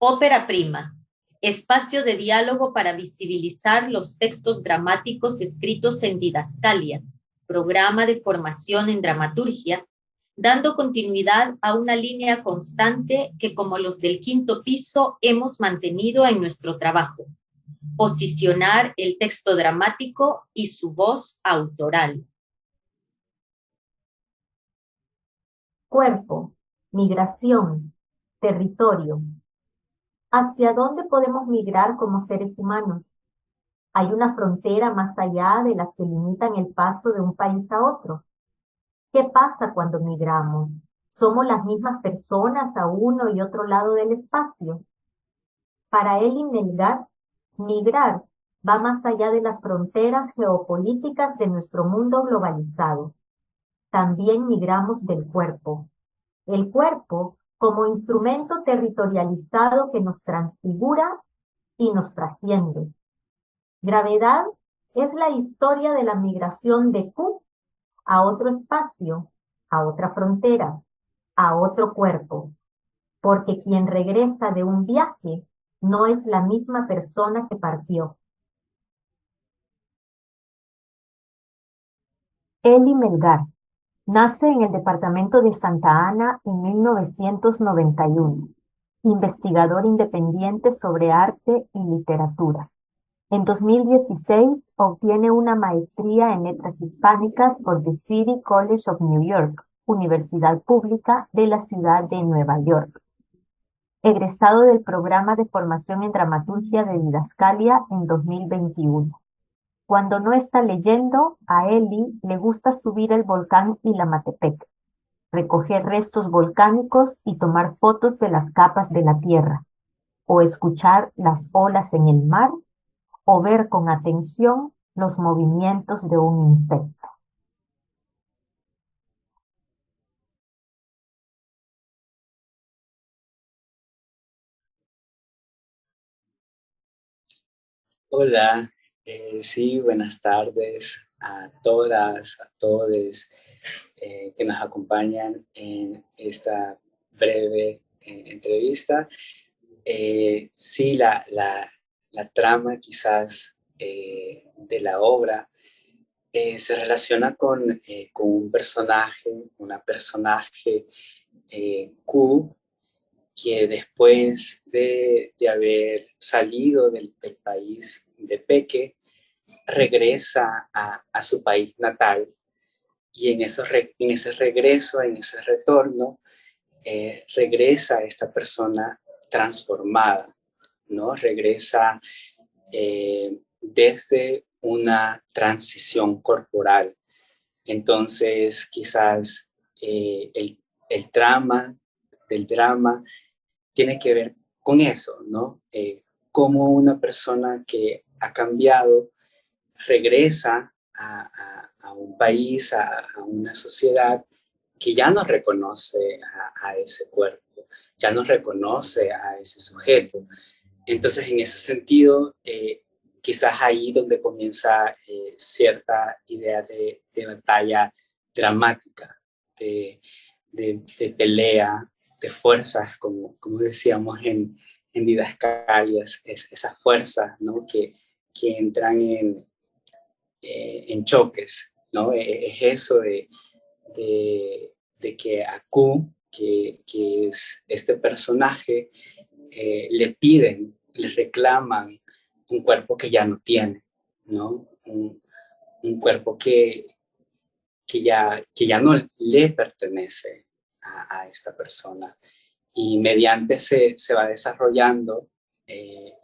Ópera prima, espacio de diálogo para visibilizar los textos dramáticos escritos en Didascalia, programa de formación en dramaturgia, dando continuidad a una línea constante que, como los del quinto piso, hemos mantenido en nuestro trabajo: posicionar el texto dramático y su voz autoral. Cuerpo, migración, territorio. ¿Hacia dónde podemos migrar como seres humanos? ¿Hay una frontera más allá de las que limitan el paso de un país a otro? ¿Qué pasa cuando migramos? ¿Somos las mismas personas a uno y otro lado del espacio? Para Elie Melgar, migrar va más allá de las fronteras geopolíticas de nuestro mundo globalizado. También migramos del cuerpo. El cuerpo como instrumento territorializado que nos transfigura y nos trasciende. Gravedad es la historia de la migración de Q a otro espacio, a otra frontera, a otro cuerpo, porque quien regresa de un viaje no es la misma persona que partió. Elie Melgar nace en el departamento de Santa Ana en 1991, investigador independiente sobre arte y literatura. En 2016 obtiene una maestría en letras hispánicas por The City College of New York, Universidad Pública de la Ciudad de Nueva York. Egresado del programa de formación en dramaturgia de Didascalia en 2021. Cuando no está leyendo, a Elie le gusta subir el volcán Ilamatepec, recoger restos volcánicos y tomar fotos de las capas de la tierra, o escuchar las olas en el mar, o ver con atención los movimientos de un insecto. Hola, sí, buenas tardes a todas, a todos que nos acompañan en esta breve entrevista. Sí, la trama quizás de la obra se relaciona con un personaje, una personaje Q, que después de haber salido del país de Peque, regresa a su país natal, y en ese regreso, en ese retorno, regresa esta persona transformada, ¿no? Regresa desde una transición corporal. Entonces, quizás el trama del drama tiene que ver con eso, ¿no? Cómo una persona que ha cambiado regresa a un país, a una sociedad que ya no reconoce a ese cuerpo, ya no reconoce a ese sujeto. Entonces, en ese sentido, quizás ahí donde comienza cierta idea de batalla dramática, de pelea, de fuerzas, como decíamos en Didascalias, esas fuerzas, ¿no? que entran en choques, ¿no? Es eso de que a Q, que es este personaje, le piden, le reclaman un cuerpo que ya no tiene, ¿no? Un cuerpo que ya no le pertenece a esta persona. Y mediante se va desarrollando el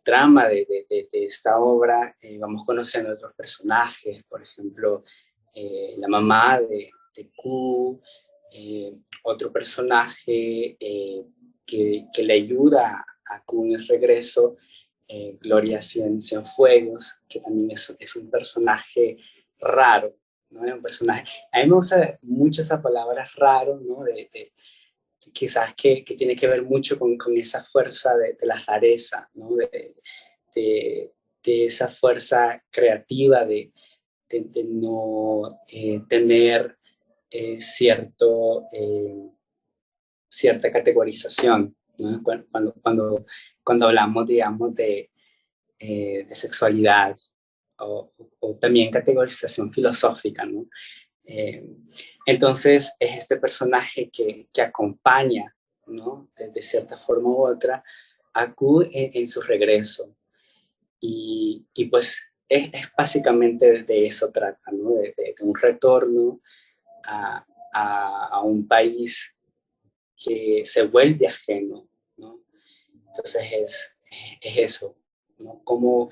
trama de esta obra. Vamos conociendo otros personajes, por ejemplo, la mamá de Q, otro personaje que le ayuda a Q en el regreso, Gloria Cienfuegos, que también es un personaje raro, ¿no? Es un personaje, a mí me gusta mucho esa palabra raro, ¿no? Quizás que tiene que ver mucho con esa fuerza de la rareza, ¿no? De esa fuerza creativa de no tener cierta categorización, ¿no? Cuando hablamos, digamos, de sexualidad o también categorización filosófica, ¿no? Eh, entonces es este personaje que acompaña, ¿no? De cierta forma u otra a Q en su regreso. Y pues es básicamente de eso trata, ¿no? De un retorno a, a un país que se vuelve ajeno, ¿no? Entonces es eso, ¿no? Como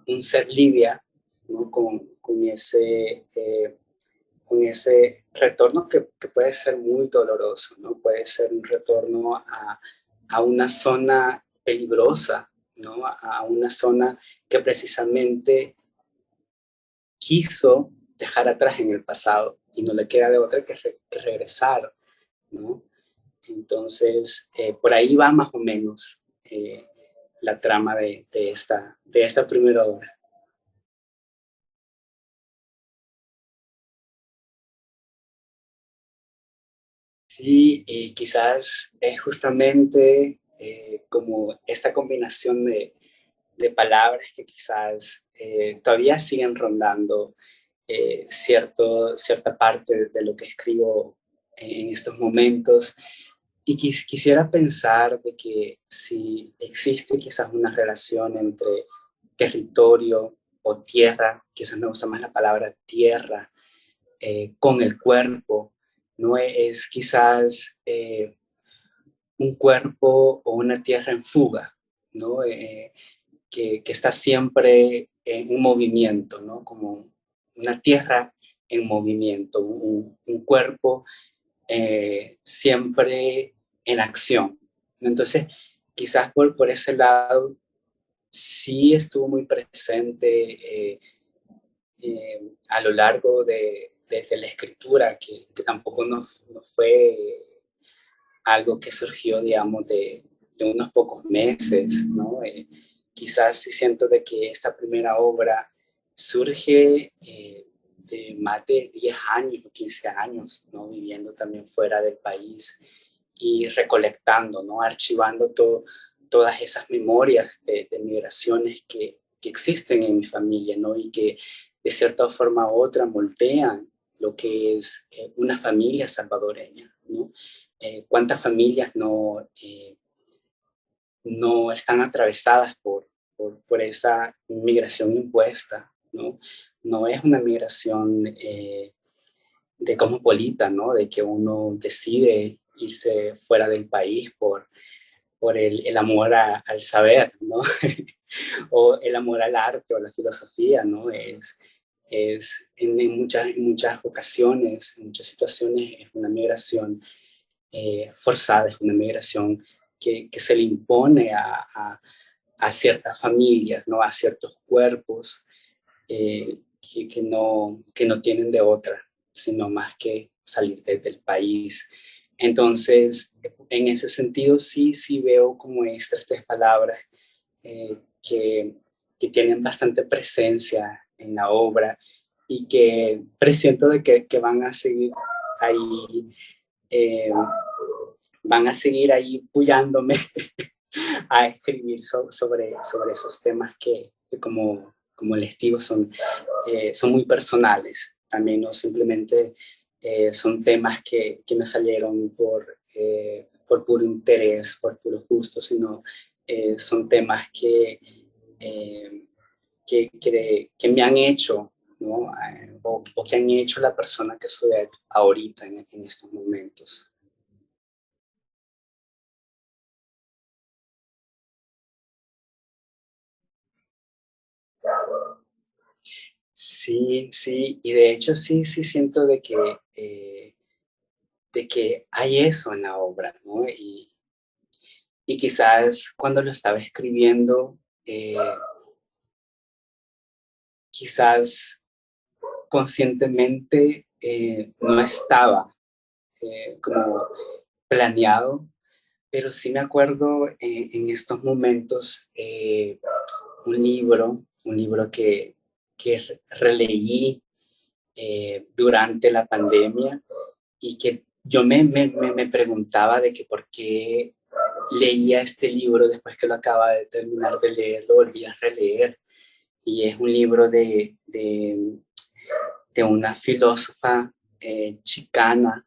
un ser lidia, ¿no? Con ese retorno que puede ser muy doloroso, ¿no? Puede ser un retorno a una zona peligrosa, ¿no? A una zona que precisamente quiso dejar atrás en el pasado y no le queda de otra que regresar, ¿no? Entonces, por ahí va más o menos la trama de esta primera obra. Sí, y quizás es justamente como esta combinación de palabras que quizás todavía siguen rondando cierta parte de lo que escribo en estos momentos. Y quisiera pensar de que si existe quizás una relación entre territorio o tierra, quizás me gusta más la palabra tierra, con el cuerpo, no es quizás un cuerpo o una tierra en fuga, ¿no? Que está siempre en movimiento, ¿no? Como una tierra en movimiento, un cuerpo siempre en acción. Entonces, quizás por ese lado sí estuvo muy presente a lo largo de la escritura, que tampoco no fue algo que surgió, digamos, de unos pocos meses, ¿no? Quizás sí siento de que esta primera obra surge de más de 10 años o 15 años, ¿no? Viviendo también fuera del país y recolectando, ¿no? Archivando todas esas memorias de migraciones que existen en mi familia, ¿no? Y que de cierta forma u otra moldean lo que es una familia salvadoreña, ¿no? ¿Cuántas familias no están atravesadas por esa migración impuesta, ¿no? No es una migración de cosmopolita, ¿no? De que uno decide irse fuera del país por el amor al saber, ¿no? O el amor al arte o a la filosofía, ¿no? Es en muchas ocasiones, en muchas situaciones, es una migración forzada, es una migración que se le impone a ciertas familias, ¿no? A ciertos cuerpos que no tienen de otra, sino más que salir del país. Entonces, en ese sentido, sí veo como estas tres palabras eh, que, que tienen bastante presencia en la obra y que presiento de que van a seguir ahí, eh, van a seguir ahí puyándome a escribir sobre esos temas que como les digo, son muy personales. También no simplemente son temas que me salieron por puro interés, por puro gusto, sino son temas eh, que me han hecho, ¿no? O que han hecho la persona que soy ahorita en estos momentos. Sí, sí, y de hecho sí siento de que hay eso en la obra, ¿no? Y quizás cuando lo estaba escribiendo, quizás conscientemente no estaba como planeado, pero sí me acuerdo en estos momentos un libro que releí durante la pandemia y que yo me preguntaba de que por qué leía este libro después que lo acaba de terminar de leer, lo volví a releer. Y es un libro de una filósofa chicana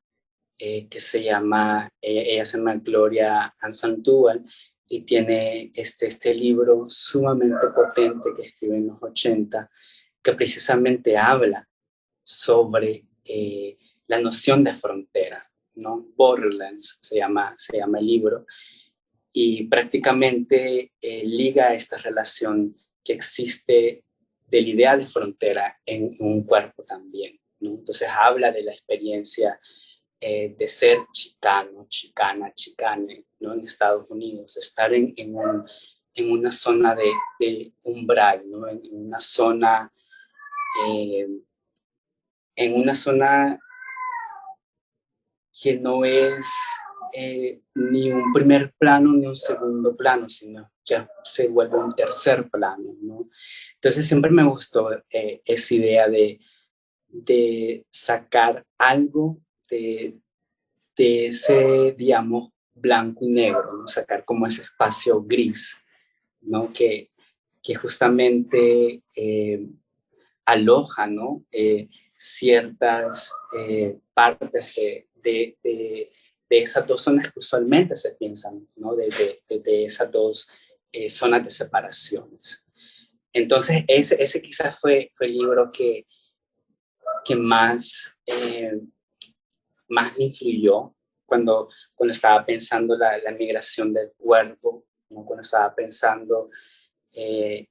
que se llama, ella se llama Gloria Anzaldúa, y tiene este libro sumamente potente que escribe en los 80, que precisamente habla sobre la noción de frontera, ¿no? Borderlands se llama el libro, y prácticamente liga esta relación que existe de la idea de frontera en un cuerpo también, ¿no? Entonces habla de la experiencia de ser chicano, chicana, chicane, ¿no? En Estados Unidos, estar en una zona de umbral, ¿no? Eh, en una zona que no es ni un primer plano ni un segundo plano, sino ya se vuelve un tercer plano, ¿no? Entonces siempre me gustó esa idea de sacar algo de ese, digamos, blanco y negro, ¿no? Sacar como ese espacio gris, ¿no? Que justamente aloja, ¿no? Ciertas partes de esas dos zonas que usualmente se piensan, ¿no? De esas dos zonas de separaciones. Entonces, ese quizás fue el libro que más me influyó cuando estaba pensando la migración del cuerpo, ¿no? Cuando estaba pensando eh,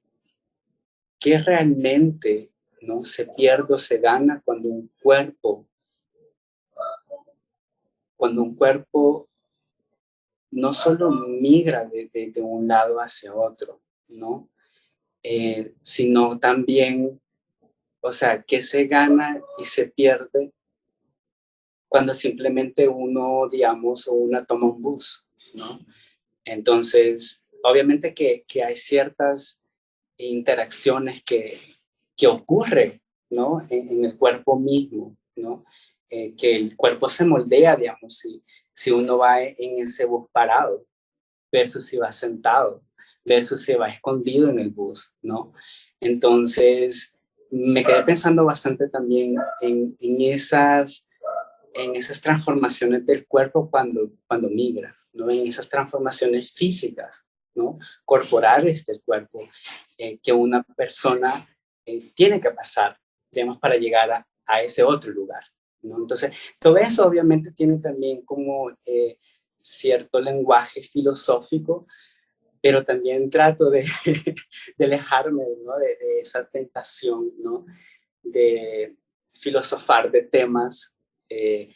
qué realmente, ¿no? Se pierde o se gana cuando un cuerpo no solo migra de un lado hacia otro, ¿no? Sino también, o sea, qué se gana y se pierde cuando simplemente uno, digamos, o una toma un bus, ¿no? Entonces, obviamente que hay ciertas interacciones que ocurren, ¿no? En el cuerpo mismo, ¿no? Que el cuerpo se moldea, digamos, si uno va en ese bus parado versus si va sentado, versus si va escondido en el bus, ¿no? Entonces, me quedé pensando bastante también en esas transformaciones del cuerpo cuando migra, ¿no? En esas transformaciones físicas, ¿no? Corporales del cuerpo que una persona tiene que pasar, digamos, para llegar a ese otro lugar, ¿no? Entonces, todo eso obviamente tiene también como cierto lenguaje filosófico, pero también trato de alejarme, ¿no? De esa tentación, ¿no? De filosofar de temas eh,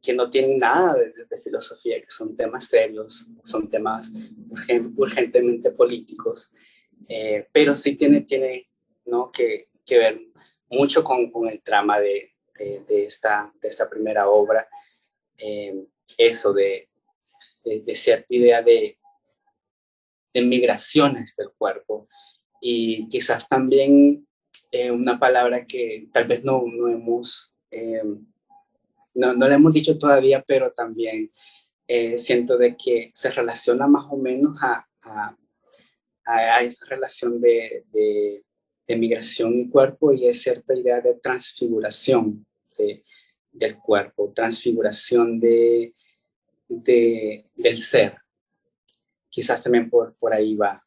que no tienen nada de filosofía, que son temas serios, son temas urgentemente políticos, pero sí tiene ¿no? que ver mucho con el trama de esta primera obra, eso de cierta idea de migraciones del cuerpo, y quizás también una palabra que tal vez no hemos, no le hemos dicho todavía, pero también siento de que se relaciona más o menos a esa relación de migración y cuerpo, y es cierta idea de transfiguración del cuerpo, transfiguración del ser. Quizás también por ahí va.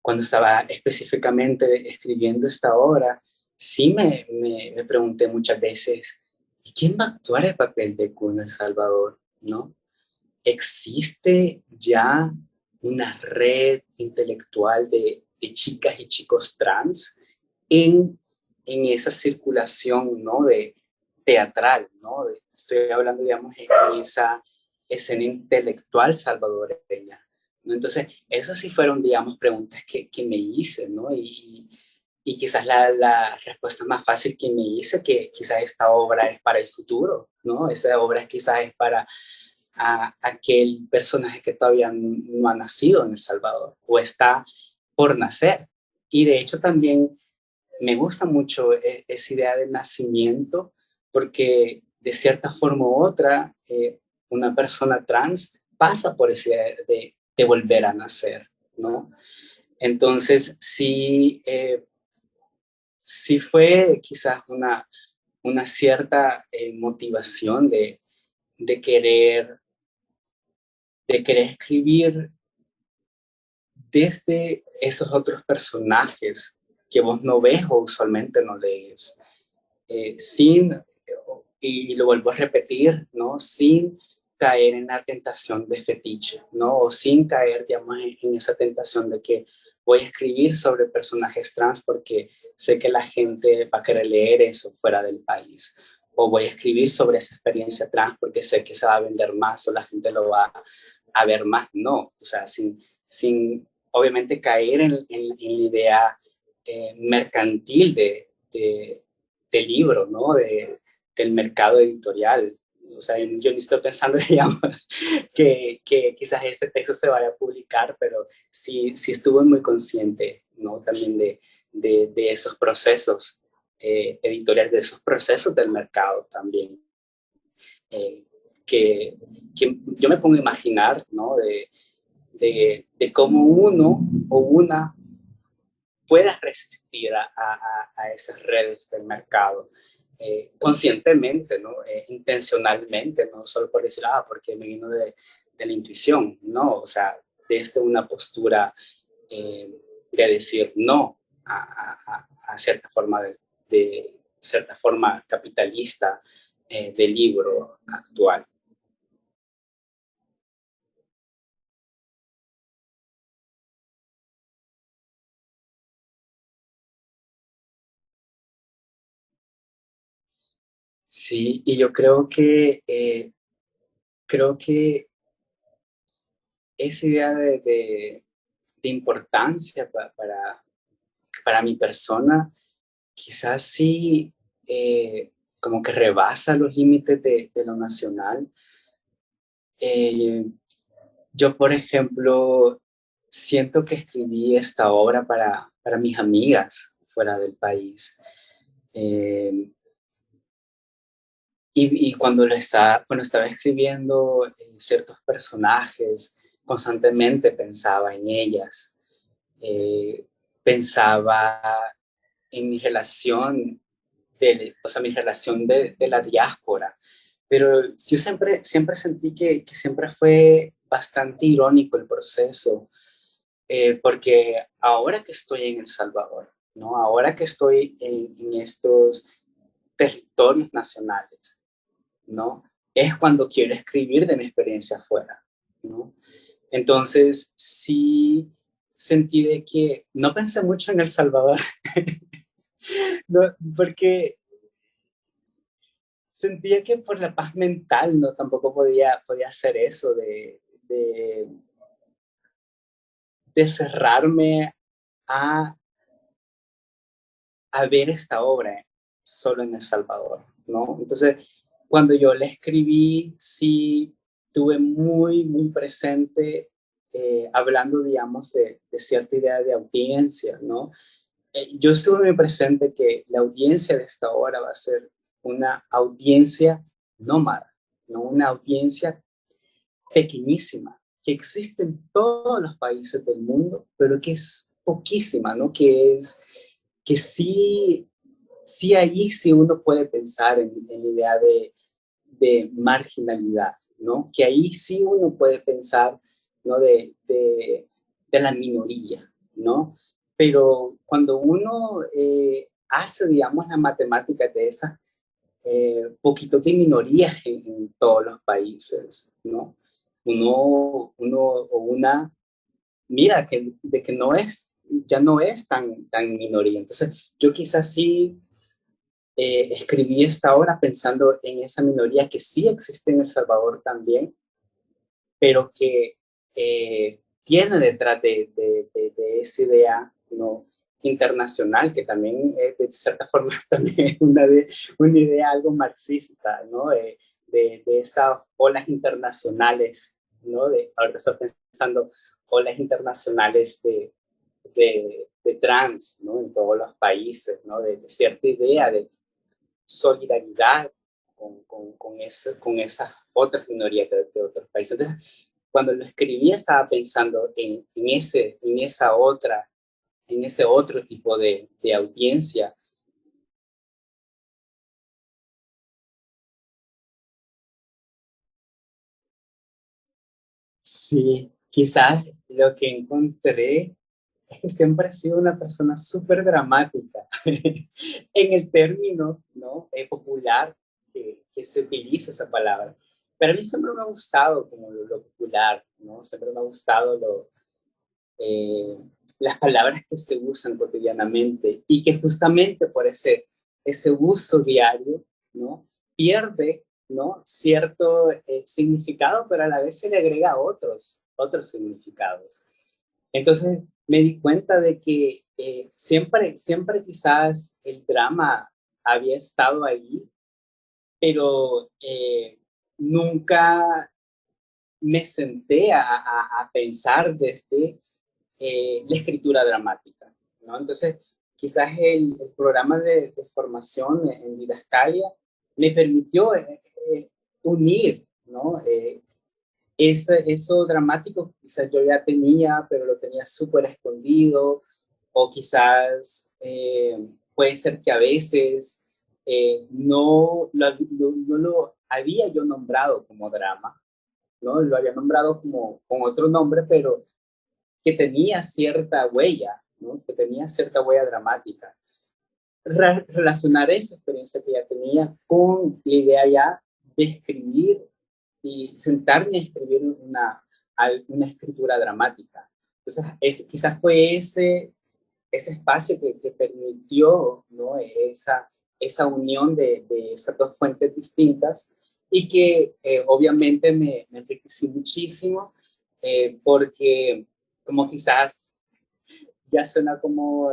Cuando estaba específicamente escribiendo esta obra, sí me pregunté muchas veces, ¿y quién va a actuar el papel de Q en El Salvador? ¿No? ¿Existe ya una red intelectual de chicas y chicos trans en esa circulación, ¿no? De teatral, ¿no? Estoy hablando, digamos, en esa escena intelectual salvadoreña, ¿no? Entonces, esas sí fueron, digamos, preguntas que me hice, ¿no? Y quizás la respuesta más fácil que me hice, que quizás esta obra es para el futuro, ¿no? Esa obra quizás es para aquel personaje que todavía no ha nacido en El Salvador, o está por nacer. Y de hecho también me gusta mucho esa idea del nacimiento, porque de cierta forma u otra, una persona trans pasa por esa idea de volver a nacer, ¿no? Entonces, sí, sí fue quizás una cierta motivación de querer, de querer escribir desde esos otros personajes que vos no ves o usualmente no lees, sin, y lo vuelvo a repetir, ¿no? Sin caer en la tentación de fetiche, ¿no? O sin caer, digamos, en esa tentación de que voy a escribir sobre personajes trans porque sé que la gente va a querer leer eso fuera del país. O voy a escribir sobre esa experiencia trans porque sé que se va a vender más o la gente lo va a ver más. No, o sea, sin obviamente caer en la idea mercantil de libro, ¿no? Del mercado editorial. O sea, yo ni estoy pensando, digamos, que quizás este texto se vaya a publicar, pero sí estuve muy consciente, ¿no? También de esos procesos editoriales, de esos procesos del mercado también. Eh, que, que yo me pongo a imaginar, ¿no? De cómo uno o una pueda resistir a esas redes del mercado conscientemente, ¿no? Intencionalmente, no solo por decir, porque me vino de la intuición, no, o sea, desde una postura de decir no a cierta forma de cierta forma capitalista del libro actual. Sí, y yo creo que esa idea de importancia para mi persona, quizás sí como que rebasa los límites de lo nacional. Eh, yo, por ejemplo, siento que escribí esta obra para mis amigas fuera del país. Eh, y cuando estaba escribiendo ciertos personajes, constantemente pensaba en ellas. Eh, Pensaba en mi relación, o sea, mi relación de la diáspora. Pero yo siempre sentí que siempre fue bastante irónico el proceso, porque ahora que estoy en El Salvador, ¿no? Ahora que estoy en estos territorios nacionales, ¿no? Es cuando quiero escribir de mi experiencia afuera, ¿no? Entonces, sí sentí de que no pensé mucho en El Salvador, no, porque sentía que por la paz mental no tampoco podía hacer eso de, de cerrarme a, a ver esta obra solo en El Salvador, ¿no? Entonces, cuando yo la escribí, sí tuve muy presente, hablando, digamos, de cierta idea de audiencia, ¿no? Yo estuve muy presente que la audiencia de esta obra va a ser una audiencia nómada, no una audiencia pequeñísima, que existe en todos los países del mundo, pero que es poquísima, ¿no? Que sí ahí sí uno puede pensar en la idea de marginalidad, ¿no? Que ahí sí uno puede pensar, ¿no? De la minoría, ¿no? Pero cuando uno hace, digamos, la matemática de esas poquito de minorías en todos los países, ¿no? Uno o una mira de que ya no es tan minoría. Entonces, yo quizás sí escribí esta obra pensando en esa minoría que sí existe en El Salvador también, pero que tiene detrás de esa idea, ¿no? Internacional, que también de cierta forma también es una idea algo marxista, ¿no? De esas olas internacionales, ¿no? Ahora estoy pensando olas internacionales de trans, ¿no? En todos los países, ¿no? De cierta idea de solidaridad con esas otras minorías de otros países. Entonces, cuando lo escribí estaba pensando en ese otro tipo de audiencia. Sí, quizás lo que encontré es que siempre he sido una persona súper dramática en el término, ¿no? Popular que se utiliza esa palabra. Pero a mí siempre me ha gustado como lo popular, ¿no? Siempre me ha gustado eh, las palabras que se usan cotidianamente y que justamente por ese uso diario, ¿no? Pierde, ¿no? Cierto significado, pero a la vez se le agrega otros significados. Entonces me di cuenta de que siempre quizás el drama había estado ahí, pero nunca me senté a pensar desde la escritura dramática, ¿no? Entonces, quizás el programa de formación en Didascalia me permitió unir, ¿no? Eso dramático quizás yo ya tenía, pero lo tenía súper escondido, o quizás puede ser que a veces no lo había yo nombrado como drama, ¿no? Lo había nombrado como con otro nombre, pero que tenía cierta huella, ¿no? Que tenía cierta huella dramática. Relacionar esa experiencia que ya tenía con la idea ya de escribir y sentarme a escribir una escritura dramática. Entonces, quizás fue ese espacio que permitió, ¿no? Esa unión de esas dos fuentes distintas y que obviamente me enriquecí muchísimo porque como quizás ya suena como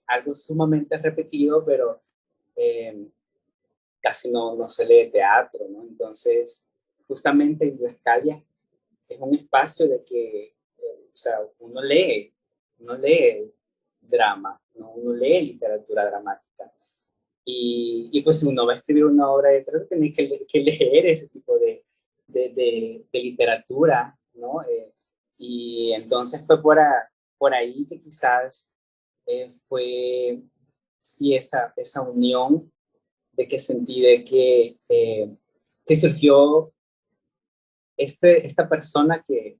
algo sumamente repetido, pero eh, casi no se lee teatro, ¿no? Entonces, justamente Idioscalia es un espacio de que, o sea, uno lee drama, ¿no? Uno lee literatura dramática. Y pues si uno va a escribir una obra de teatro, tiene que leer ese tipo de literatura, ¿no? Y entonces fue por ahí que quizás fue, sí, esa unión de que sentí de que surgió esta persona que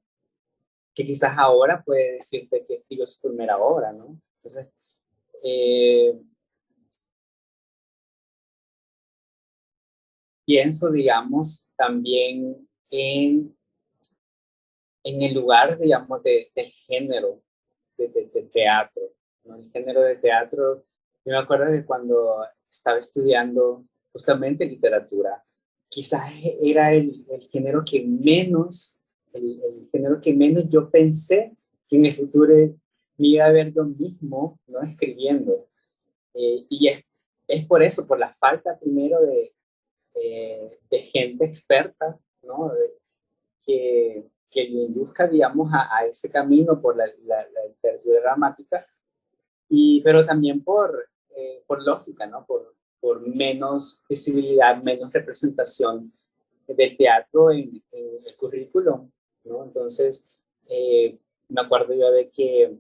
quizás ahora puede decirte que escribió su primera obra, ¿no? Entonces, eh, pienso, digamos, también en el lugar, digamos, del género de teatro, ¿no? El género de teatro, yo me acuerdo de cuando estaba estudiando justamente literatura, quizás era el género que menos, el género que menos yo pensé que en el futuro me iba a ver yo mismo, ¿no? Escribiendo. Y es por eso, por la falta primero de gente experta, ¿no? Que le induzca, digamos, a ese camino por la literatura dramática, pero también por lógica, ¿no? Por menos visibilidad, menos representación del teatro en el currículum, ¿no? Entonces, me acuerdo yo de que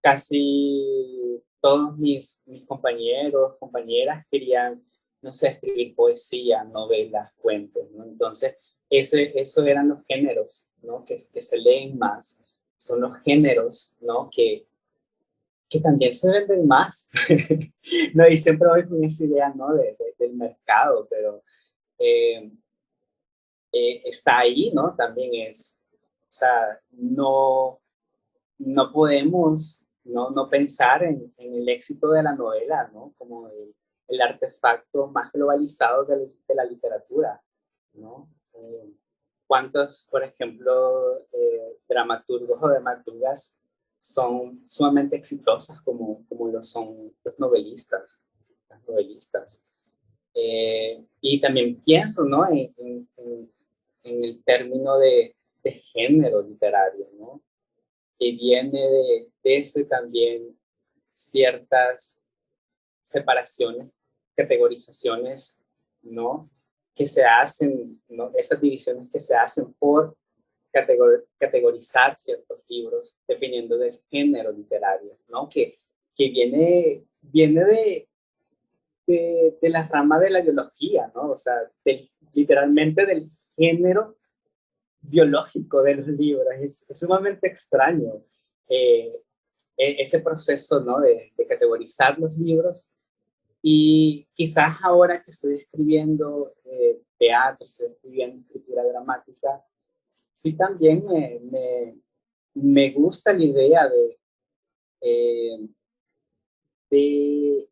casi todos mis compañeros, compañeras querían, no sé, escribir poesía, novelas, cuentos, ¿no? Entonces, eso eran los géneros, ¿no? Que se leen más. Son los géneros, ¿no? Que también se venden más. No, y siempre voy con esa idea, ¿no? Del mercado, pero eh, está ahí, ¿no? También o sea, no podemos no pensar en el éxito de la novela, ¿no? Como el artefacto más globalizado de la literatura, ¿no? ¿Cuántos, por ejemplo, dramaturgos o dramaturgas son sumamente exitosas como lo son los novelistas, las novelistas? Y también pienso, ¿no? En el término de género literario, ¿no? que viene desde también ciertas separaciones, categorizaciones, ¿no? Que se hacen, ¿no? Esas divisiones que se hacen por categorizar ciertos libros dependiendo del género literario, ¿no? Que viene de la rama de la biología, ¿no? O sea, literalmente del género biológico de los libros. Es sumamente extraño ese proceso, ¿no? De categorizar los libros. Y quizás ahora que estoy escribiendo teatro, estoy escribiendo escritura dramática, sí también me gusta la idea eh, de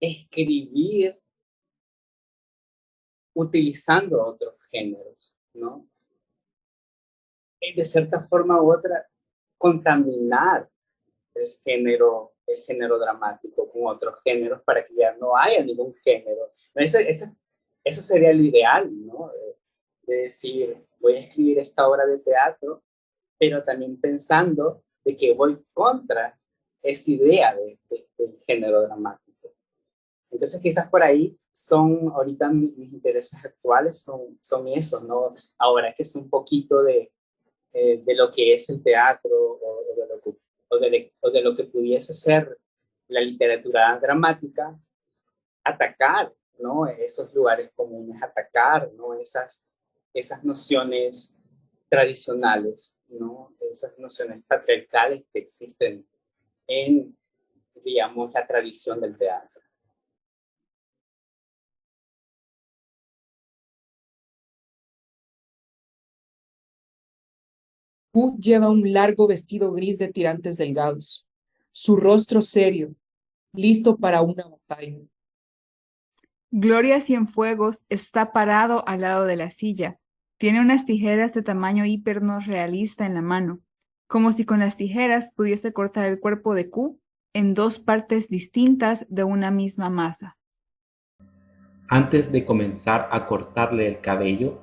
escribir utilizando otros géneros, ¿no? De cierta forma u otra, contaminar el género dramático con otros géneros para que ya no haya ningún género. Eso sería lo ideal, ¿no? De decir, voy a escribir esta obra de teatro, pero también pensando de que voy contra esa idea del género dramático. Entonces quizás por ahí son, ahorita mis intereses actuales son esos, ¿no? Ahora que es un poquito de lo que es el teatro o de lo que pudiese ser la literatura dramática, atacar, ¿no? Esos lugares comunes, atacar, ¿no? Esas nociones tradicionales, ¿no? Esas nociones patriarcales que existen en, digamos, la tradición del teatro. Q lleva un largo vestido gris de tirantes delgados, su rostro serio, listo para una batalla. Gloria Cienfuegos está parado al lado de la silla. Tiene unas tijeras de tamaño hipernorrealista en la mano, como si con las tijeras pudiese cortar el cuerpo de Q en dos partes distintas de una misma masa. Antes de comenzar a cortarle el cabello,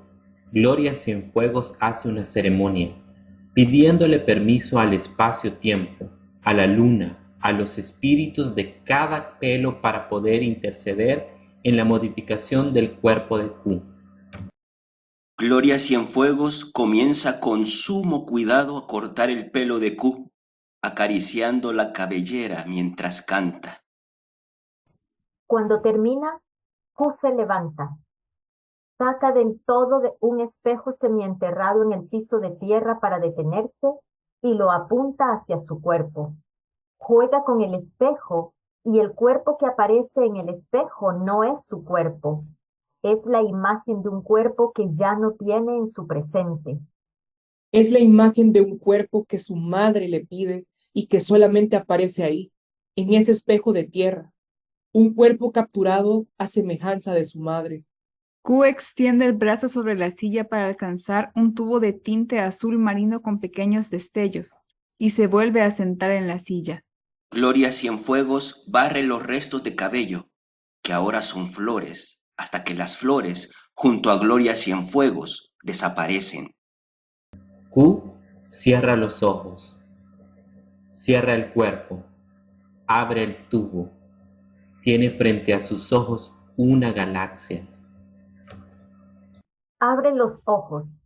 Gloria Cienfuegos hace una ceremonia, pidiéndole permiso al espacio-tiempo, a la luna, a los espíritus de cada pelo para poder interceder en la modificación del cuerpo de Q. Gloria Cienfuegos comienza con sumo cuidado a cortar el pelo de Q, acariciando la cabellera mientras canta. Cuando termina, Q se levanta. Saca del todo de un espejo semienterrado en el piso de tierra para detenerse y lo apunta hacia su cuerpo. Juega con el espejo y el cuerpo que aparece en el espejo no es su cuerpo. Es la imagen de un cuerpo que ya no tiene en su presente. Es la imagen de un cuerpo que su madre le pide y que solamente aparece ahí, en ese espejo de tierra. Un cuerpo capturado a semejanza de su madre. Q extiende el brazo sobre la silla para alcanzar un tubo de tinte azul marino con pequeños destellos y se vuelve a sentar en la silla. Gloria Cienfuegos barre los restos de cabello, que ahora son flores, hasta que las flores, junto a Gloria Cienfuegos, desaparecen. Q cierra los ojos, cierra el cuerpo, abre el tubo, tiene frente a sus ojos una galaxia. Abre los ojos.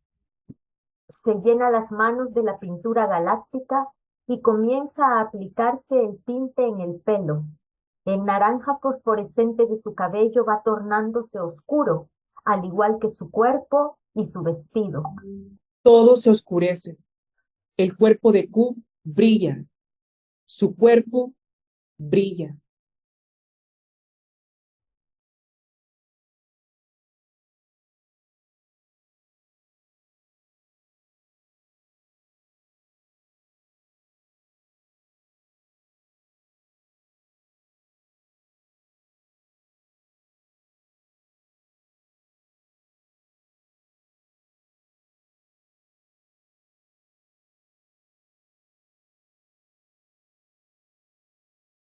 Se llena las manos de la pintura galáctica y comienza a aplicarse el tinte en el pelo. El naranja fosforescente de su cabello va tornándose oscuro, al igual que su cuerpo y su vestido. Todo se oscurece. El cuerpo de Q brilla. Su cuerpo brilla.